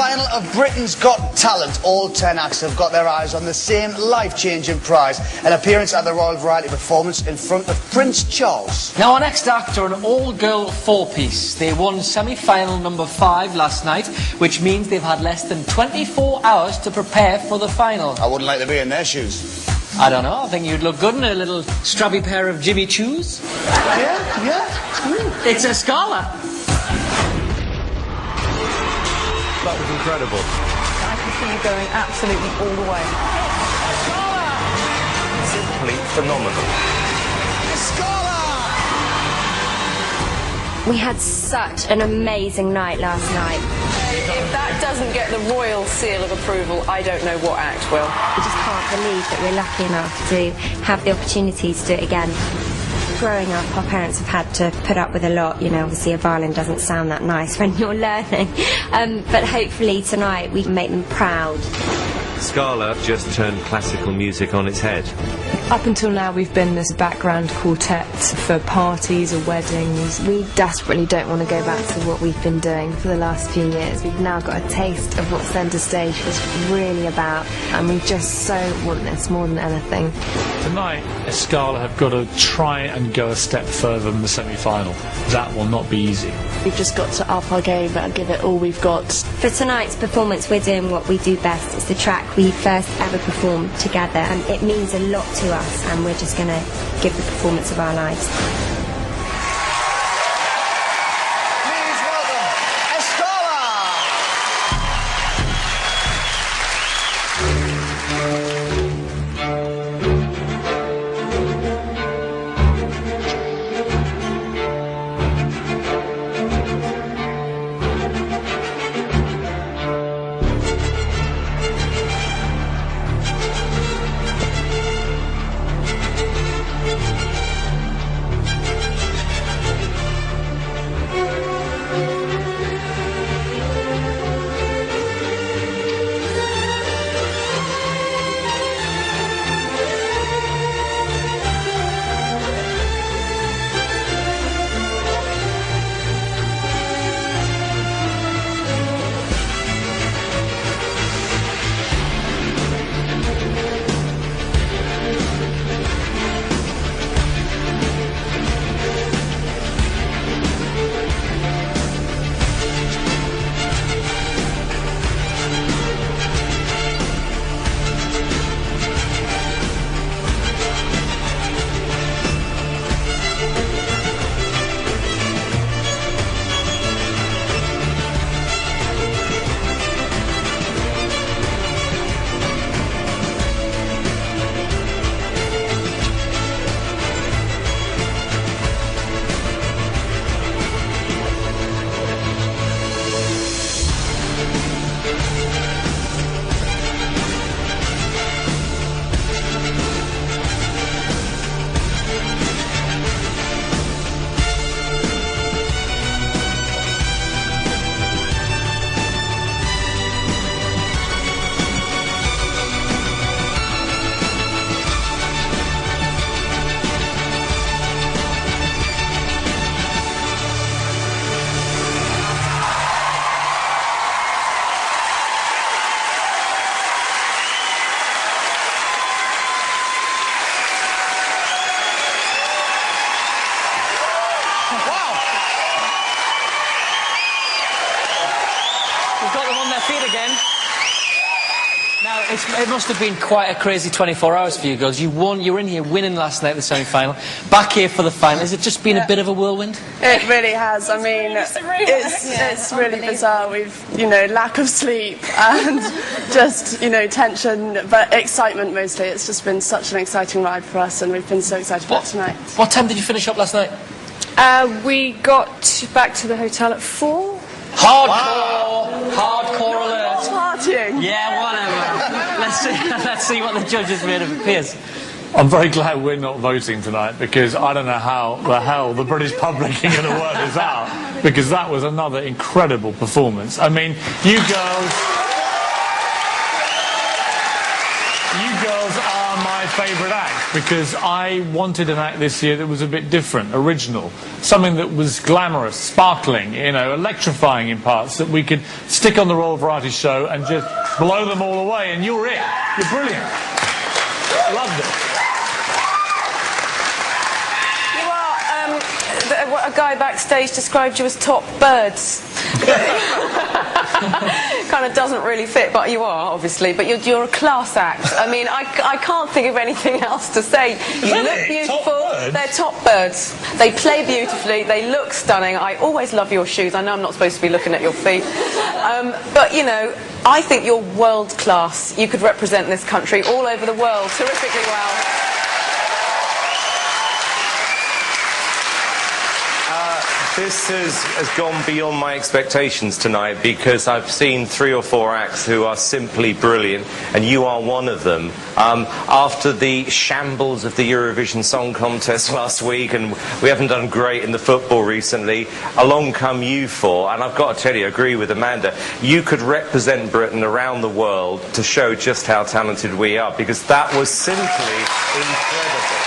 final of Britain's Got Talent. All 10 acts have got their eyes on the same life-changing prize, an appearance at the Royal Variety Performance in front of Prince Charles. Now, our next act are an all-girl four-piece. They won semi-final number 5 last night, which means they've had less than 24 hours to prepare for the final. I wouldn't like to be in their shoes. I don't know, I think you'd look good in a little strappy pair of Jimmy Choos. Yeah. It's Escala. That was incredible. I can see you going absolutely all the way. Simply phenomenal. We had such an amazing night last night. If that doesn't get the royal seal of approval, I don't know what act will. We just can't believe that we're lucky enough to have the opportunity to do it again. Growing up, our parents have had to put up with a lot. You know, obviously a violin doesn't sound that nice when you're learning. But hopefully tonight we can make them proud. Escala just turned classical music on its head. Up until now we've been this background quartet for parties or weddings. We desperately don't want to go back to what we've been doing for the last few years. We've now got a taste of what centre stage is really about, and we just so want this more than anything. Tonight, Escala have got to try and go a step further than the semi-final. That will not be easy. We've just got to up our game and give it all we've got. For tonight's performance, we're doing what we do best. It's the track we first ever performed together, and it means a lot to us, and we're just going to give the performance of our lives. Please welcome Escala! We've got them on their feet again. Now, it must have been quite a crazy 24 hours for you girls. You won, you were in here winning last night, the semi-final, back here for the final. Has it just been a bit of a whirlwind? It really has. I mean, it's really bizarre. We've, lack of sleep and just, tension, but excitement mostly. It's just been such an exciting ride for us, and we've been so excited about tonight. What time did you finish up last night? We got back to the hotel at 4. Hardcore! Wow. Hardcore alert! Partying! Yeah, whatever. Let's see what the judges made of it. Piers? I'm very glad we're not voting tonight, because I don't know how the hell the British public are going to work this out, because that was another incredible performance. I mean, you girls are my favourite act because I wanted an act this year that was a bit different, original, something that was glamorous, sparkling, you know, electrifying in parts, that we could stick on the Royal Variety Show and just blow them all away, and you're it. You're brilliant. Loved it. A guy backstage described you as top birds. Kind of doesn't really fit, but you are, obviously. But you're a class act. I mean, I can't think of anything else to say. You look beautiful. They're top birds. They play beautifully. They look stunning. I always love your shoes. I know I'm not supposed to be looking at your feet. But, you know, I think you're world class. You could represent this country all over the world terrifically well. This has gone beyond my expectations tonight because I've seen 3 or 4 acts who are simply brilliant, and you are one of them. After the shambles of the Eurovision Song Contest last week, and we haven't done great in the football recently, along come you 4, and I've got to tell you, I agree with Amanda, you could represent Britain around the world to show just how talented we are, because that was simply incredible.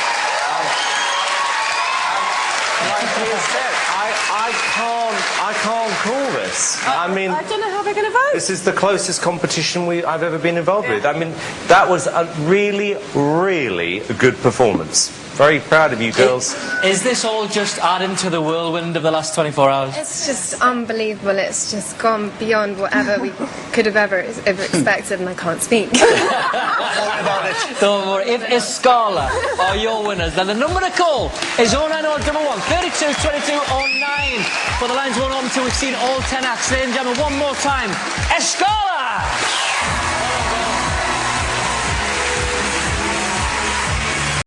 I can't call this. I mean, I don't know how they're going to vote. This is the closest competition I've ever been involved with. I mean, that was a really, really good performance. Very proud of you girls. Is this all just adding to the whirlwind of the last 24 hours? It's just unbelievable. It's just gone beyond whatever we could have ever expected, and I can't speak. Don't worry. If Escala are your winners, then the number to call is 09011 32 22 09. For the lines 1 on 2, we've seen all 10 acts. Ladies and gentlemen, one more time. Escala!